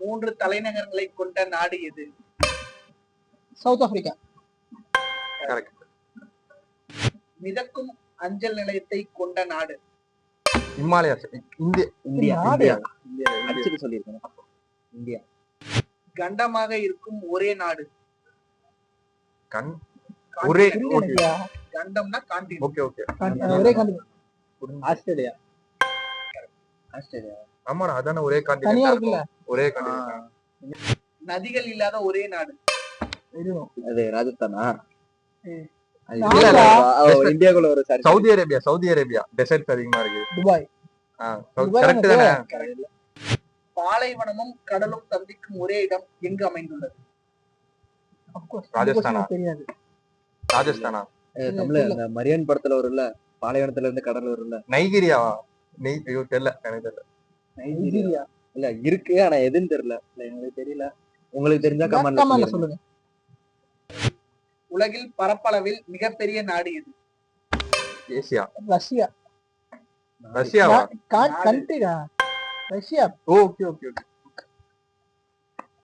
3 தலைநகரங்களை கொண்ட நாடு எது? South Africa. கரெக்ட். மிதக்கும் அஞ்சல் நிலையத்தை கொண்ட நாடு? இமாலயாஸ். இந்தியா. அடிச்சுட்டு சொல்லியிருக்கேன். இந்தியா. கண்டமாக இருக்கும் ஒரே நாடு? ஒரே கண்டம்னா கான்டினென்ட். Okay okay. ஒரே கான்டினென்ட். ஆஸ்திரேலியா. ஆமாடா, அதானே ஒரே தனியா கான்டினென்ட். இருக்குல்ல. ஒரே கான்டினென்ட். நதிகள் இல்லாத ஒரே நாடு? அது ராஜஸ்தானா? நாடா? இந்தியாக்குள்ள ஒரு சவுதி அரேபியா டெசர்ட்ஸ் அதிகமா இருக்கு. துபாய். கரெக்ட் தானே? பாலைவனமும் கடலும் சந்திக்கும் ஒரே இடம் எங்கு அமைந்துள்ளது? ராஜஸ்தானா? தெரியாது. ராஜஸ்தானா? தமிழ்ல இந்த மரியன் படத்துல வரும்ல, பாலைவனத்துல இருந்து கடல் வரும்ல. நைஜீரியாவா? தெரியல, எனக்கு தெரியல. நைஜீரியா இல்ல இருக்கு, ஆனா எதுன்னு தெரியல. எனக்கு தெரியல. உங்களுக்கு தெரிஞ்சா கமெண்ட்ல சொல்லுங்க. உலகில் பரப்பளவில் மிகப்பெரிய நாடு எது? ஏசியா. ரஷ்யா. ரஷ்யாவா? கண்ட்ரிடா ரஷ்யா. Okay okay okay.